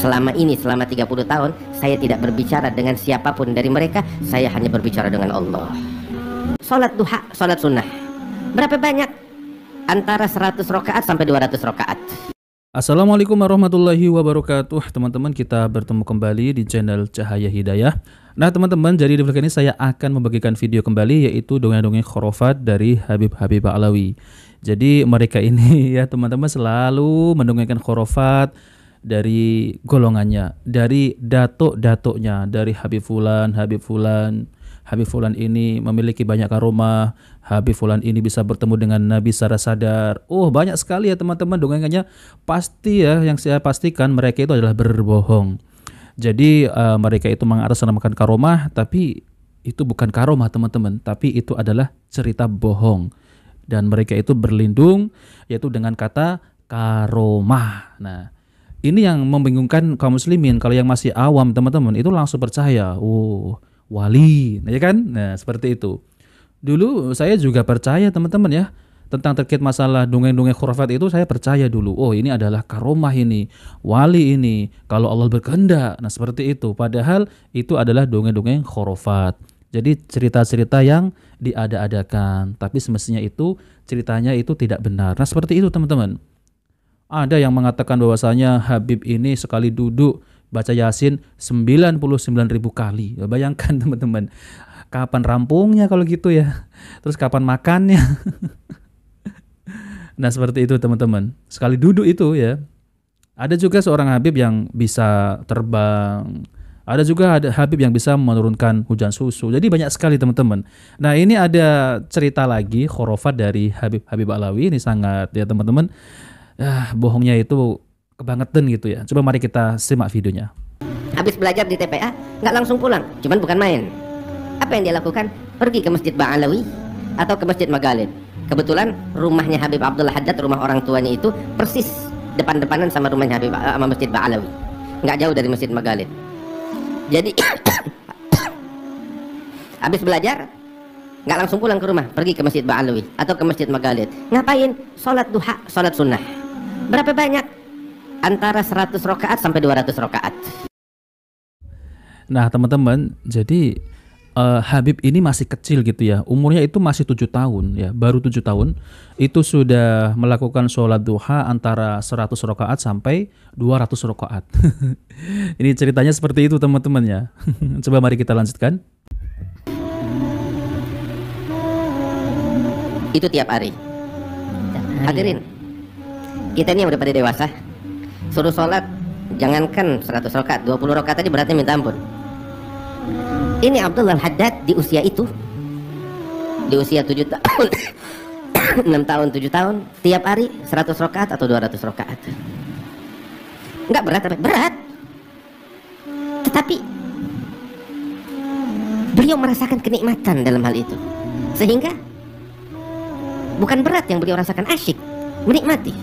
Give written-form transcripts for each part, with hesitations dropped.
Selama ini, selama 30 tahun, saya tidak berbicara dengan siapapun dari mereka. Saya hanya berbicara dengan Allah. Sholat duha, sholat sunnah, berapa banyak? Antara 100 rakaat sampai 200 rakaat. Assalamualaikum warahmatullahi wabarakatuh. Teman-teman, kita bertemu kembali di channel Cahaya Hidayah. Nah teman-teman, jadi di vlog ini saya akan membagikan video kembali, yaitu dongeng-dongeng khurafat dari Habib-Habib Ba'alawi. Jadi mereka ini ya teman-teman selalu mendongengkan khurafat dari golongannya, dari datuk-datuknya, dari Habib Fulan, Habib Fulan. Habib Fulan ini memiliki banyak karomah, Habib Fulan ini bisa bertemu dengan Nabi secara sadar. Oh, banyak sekali ya teman-teman dongengannya. Pasti ya, yang saya pastikan mereka itu adalah berbohong. Jadi mereka itu mengatasnamakan karomah, tapi itu bukan karomah teman-teman, tapi itu adalah cerita bohong. Dan mereka itu berlindung yaitu dengan kata karomah. Nah, ini yang membingungkan kaum muslimin. Kalau yang masih awam teman-teman itu langsung percaya, oh wali, ya kan? Nah seperti itu. Dulu saya juga percaya teman-teman ya, tentang terkait masalah dongeng-dongeng khurafat itu saya percaya dulu. Oh ini adalah karomah ini, wali ini, kalau Allah berkehendak. Nah seperti itu. Padahal itu adalah dongeng-dongeng khurafat. Jadi cerita-cerita yang diada-adakan. Tapi semestinya itu ceritanya itu tidak benar. Nah seperti itu teman-teman. Ada yang mengatakan bahwasanya Habib ini sekali duduk baca Yasin 99.000 kali. Bayangkan teman-teman, kapan rampungnya kalau gitu ya? Terus kapan makannya? Nah seperti itu teman-teman. Sekali duduk itu ya. Ada juga seorang Habib yang bisa terbang. Ada juga Habib yang bisa menurunkan hujan susu. Jadi banyak sekali teman-teman. Nah ini ada cerita lagi khurafat dari Habib-Habib Ba'alawi. Ini sangat ya teman-teman, bohongnya itu kebangetan gitu ya. Coba mari kita simak videonya. Habis belajar di TPA, nggak langsung pulang. Cuman bukan main. Apa yang dia lakukan? Pergi ke Masjid Ba'alawi atau ke Masjid Maghalid. Kebetulan rumahnya Habib Abdullah Haddad, rumah orang tuanya itu persis depan-depanan sama rumahnya Habib sama Masjid Ba'alawi. Nggak jauh dari Masjid Maghalid. Jadi habis belajar nggak langsung pulang ke rumah, pergi ke Masjid Ba'alawi atau ke Masjid Maghalid. Ngapain? Sholat duha, sholat sunnah. Berapa banyak? Antara 100 rakaat sampai 200 rakaat. Nah teman-teman, jadi Habib ini masih kecil gitu ya, umurnya itu masih 7 tahun ya, baru 7 tahun itu sudah melakukan sholat duha antara 100 rakaat sampai 200 rakaat. Ini ceritanya seperti itu teman-teman ya. Coba mari kita lanjutkan. Itu tiap hari. Hadirin, kita ini yang udah pada dewasa, suruh sholat jangankan 100 rakaat, 20 rakaat aja beratnya minta ampun. Ini Abdullah Haddad di usia itu, di usia 7 tahun 6 tahun, 7 tahun, tiap hari 100 rakaat atau 200 rakaat. Enggak berat, tapi berat. Tetapi beliau merasakan kenikmatan dalam hal itu, sehingga bukan berat yang beliau rasakan, asyik, menikmati.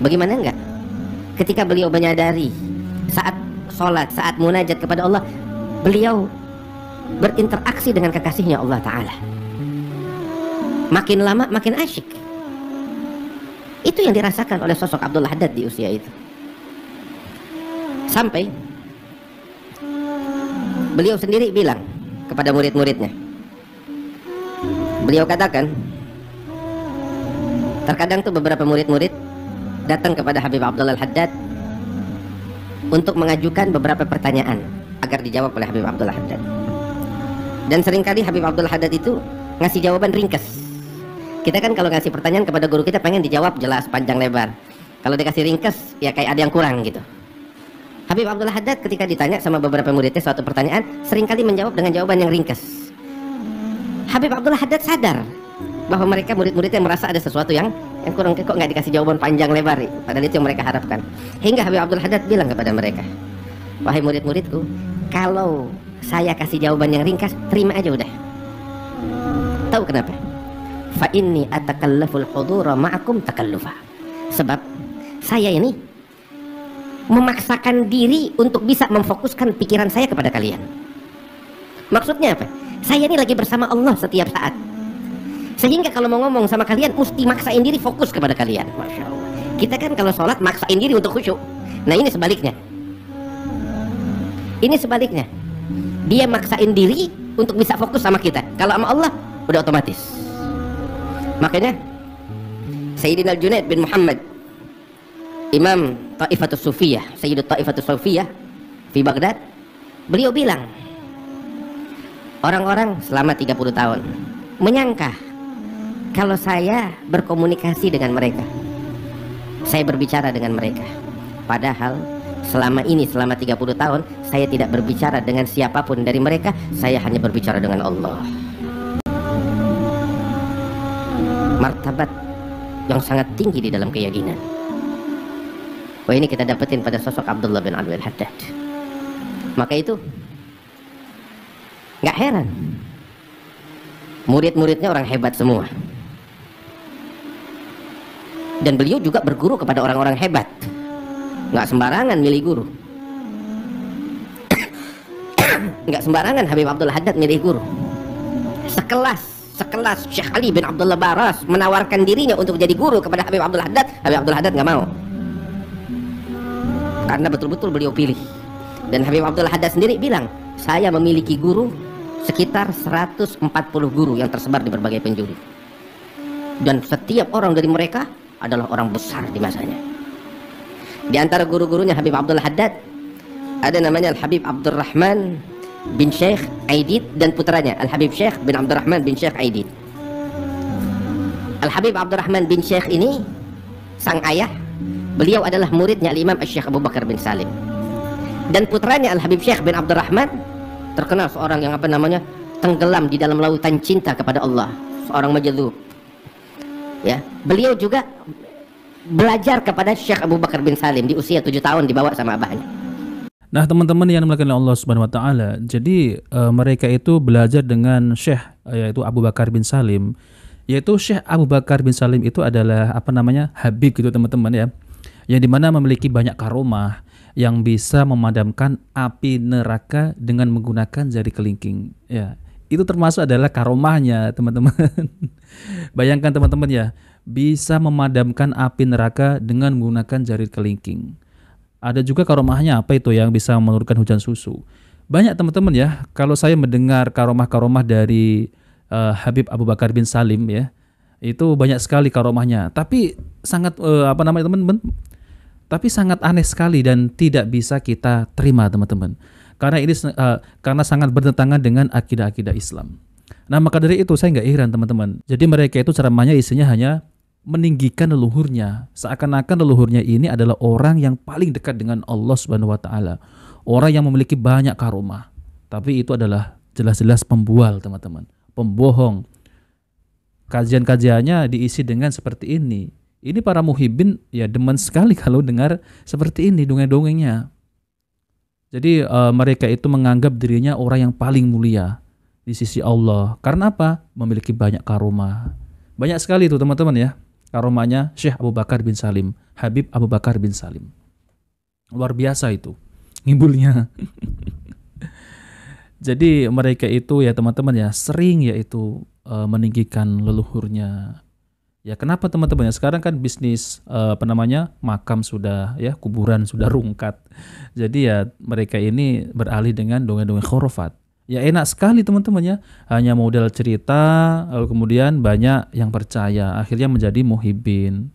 Bagaimana enggak ketika beliau menyadari saat sholat, saat munajat kepada Allah, beliau berinteraksi dengan kekasihnya Allah Ta'ala. Makin lama makin asyik. Itu yang dirasakan oleh sosok Abdullah Haddad di usia itu. Sampai beliau sendiri bilang kepada murid-muridnya, beliau katakan, terkadang tuh beberapa murid-murid datang kepada Habib Abdullah Haddad untuk mengajukan beberapa pertanyaan agar dijawab oleh Habib Abdullah Haddad. Dan seringkali Habib Abdullah Haddad itu ngasih jawaban ringkas. Kita kan kalau ngasih pertanyaan kepada guru kita pengen dijawab jelas, panjang lebar. Kalau dikasih ringkas ya kayak ada yang kurang gitu. Habib Abdullah Haddad ketika ditanya sama beberapa muridnya suatu pertanyaan, seringkali menjawab dengan jawaban yang ringkas. Habib Abdullah Haddad sadar bahwa mereka murid-muridnya merasa ada sesuatu yang kurang, kok nggak dikasih jawaban panjang lebar, padahal itu yang mereka harapkan. Hingga Habib Abdullah Haddad bilang kepada mereka, wahai murid-muridku, kalau saya kasih jawaban yang ringkas, terima aja udah. Tahu kenapa? Fa inni atakallaful hudura ma'akum takallufa. Sebab saya ini memaksakan diri untuk bisa memfokuskan pikiran saya kepada kalian. Maksudnya apa? Saya ini lagi bersama Allah setiap saat, sehingga kalau mau ngomong sama kalian mesti maksain diri fokus kepada kalian. Masya Allah. Kita kan kalau sholat maksain diri untuk khusyuk. Nah ini sebaliknya, Ini sebaliknya, dia maksain diri untuk bisa fokus sama kita. Kalau sama Allah udah otomatis. Makanya Sayyidina Junaid bin Muhammad, Imam Ta'ifatus Sufiyah, Sayyidut Ta'ifatus Sufiyah di Baghdad, beliau bilang, orang-orang selama 30 tahun menyangka kalau saya berkomunikasi dengan mereka, saya berbicara dengan mereka. Padahal selama 30 tahun saya tidak berbicara dengan siapapun dari mereka, saya hanya berbicara dengan Allah. Martabat yang sangat tinggi di dalam keyakinan. Wah, ini kita dapetin pada sosok Abdullah bin Abdul Haddad. Maka itu nggak heran murid-muridnya orang hebat semua, dan beliau juga berguru kepada orang-orang hebat. Nggak sembarangan milih guru. Nggak sembarangan Habib Abdul Haddad milih guru. Sekelas Syekh Ali bin Abdullah Baras menawarkan dirinya untuk jadi guru kepada Habib Abdul Haddad. Habib Abdul Haddad nggak mau, karena betul-betul beliau pilih. Dan Habib Abdul Haddad sendiri bilang, saya memiliki guru sekitar 140 guru yang tersebar di berbagai penjuru, dan setiap orang dari mereka adalah orang besar di masanya. Di antara guru-gurunya Habib Abdul Haddad ada namanya Al-Habib Abdurrahman bin Syekh Aidid, dan putranya Al-Habib Syekh bin Abdurrahman bin Syekh Aidid. Al-Habib Abdurrahman bin Syekh ini, sang ayah, beliau adalah muridnya Al-Imam Syekh Abu Bakar bin Salim. Dan putranya Al-Habib Syekh bin Abdurrahman terkenal seorang yang tenggelam di dalam lautan cinta kepada Allah, seorang majdzub. Ya, beliau juga belajar kepada Syekh Abu Bakar bin Salim di usia 7 tahun, dibawa sama abahnya. Nah, teman-teman yang dimuliakan oleh Allah Subhanahu wa taala, jadi mereka itu belajar dengan Syekh yaitu Abu Bakar bin Salim. Yaitu Syekh Abu Bakar bin Salim itu adalah habib gitu teman-teman ya. Yang dimana memiliki banyak karomah yang bisa memadamkan api neraka dengan menggunakan jari kelingking. Ya, itu termasuk adalah karomahnya, teman-teman. Bayangkan teman-teman ya, bisa memadamkan api neraka dengan menggunakan jari kelingking. Ada juga karomahnya apa itu yang bisa menurunkan hujan susu. Banyak teman-teman ya, kalau saya mendengar karomah-karomah dari Habib Abu Bakar bin Salim ya, itu banyak sekali karomahnya. Tapi sangat teman-teman? Tapi sangat aneh sekali dan tidak bisa kita terima teman-teman. Karena ini karena sangat bertentangan dengan akidah-akidah Islam. Nah, maka dari itu saya nggak heran teman-teman. Jadi mereka itu ceramahnya isinya hanya meninggikan leluhurnya, seakan-akan leluhurnya ini adalah orang yang paling dekat dengan Allah Subhanahu wa taala, orang yang memiliki banyak karomah. Tapi itu adalah jelas-jelas pembual, teman-teman, pembohong. Kajian-kajiannya diisi dengan seperti ini. Ini para muhibin ya demen sekali kalau dengar seperti ini dongeng-dongengnya. Jadi mereka itu menganggap dirinya orang yang paling mulia di sisi Allah. Karena apa? Memiliki banyak karomah. Banyak sekali itu teman-teman ya. Karomahnya Syekh Abu Bakar bin Salim, Habib Abu Bakar bin Salim. Luar biasa itu ngibulnya. Jadi mereka itu ya teman-teman ya sering yaitu meninggikan leluhurnya. Ya kenapa teman-teman ya, sekarang kan bisnis makam sudah ya, kuburan sudah rungkat. Jadi ya mereka ini beralih dengan dongeng-dongeng khurafat. Ya enak sekali teman-teman ya, hanya modal cerita, lalu kemudian banyak yang percaya, akhirnya menjadi muhibin.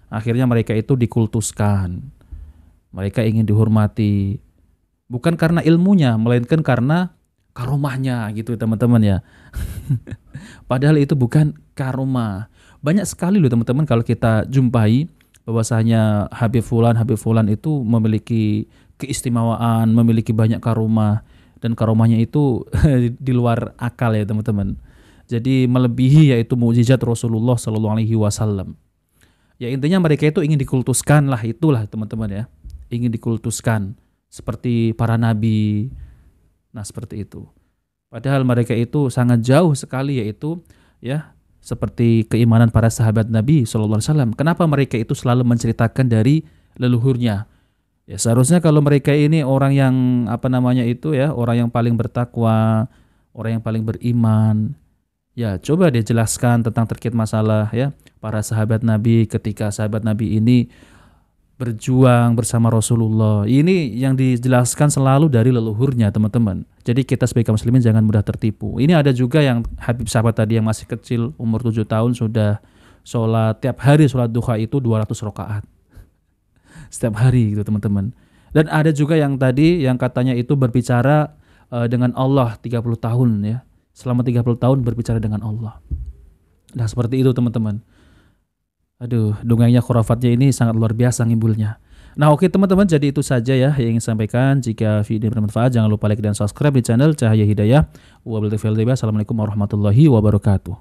Akhirnya mereka itu dikultuskan. Mereka ingin dihormati. Bukan karena ilmunya, melainkan karena karomahnya gitu teman-teman ya. Padahal itu bukan karomah. Banyak sekali loh teman-teman kalau kita jumpai bahwasanya Habib Fulan itu memiliki keistimewaan, memiliki banyak karomah. Dan karomahnya itu di luar akal ya teman-teman. Jadi melebihi yaitu mukjizat Rasulullah SAW. Ya intinya mereka itu ingin dikultuskan lah, itulah teman-teman ya. Ingin dikultuskan seperti para nabi. Nah seperti itu. Padahal mereka itu sangat jauh sekali yaitu ya seperti keimanan para sahabat Nabi SAW. Kenapa mereka itu selalu menceritakan dari leluhurnya? Ya seharusnya kalau mereka ini orang yang orang yang paling bertakwa, orang yang paling beriman, ya coba dia jelaskan tentang terkait masalah ya para sahabat Nabi ketika sahabat Nabi ini berjuang bersama Rasulullah. Ini yang dijelaskan selalu dari leluhurnya, teman-teman. Jadi kita sebagai muslimin jangan mudah tertipu. Ini ada juga yang Habib sahabat tadi yang masih kecil, umur 7 tahun sudah sholat, tiap hari sholat duha itu 200 rakaat. Setiap hari gitu, teman-teman. Dan ada juga yang tadi yang katanya itu berbicara dengan Allah 30 tahun ya. Selama 30 tahun berbicara dengan Allah. Nah, seperti itu, teman-teman. Aduh, dongengnya khurafatnya ini sangat luar biasa ngimbulnya. Nah, oke teman-teman, jadi itu saja ya yang ingin sampaikan. Jika video bermanfaat, jangan lupa like dan subscribe di channel Cahaya Hidayah. Wabillahi taufiq wal hidayah. Assalamualaikum warahmatullahi wabarakatuh.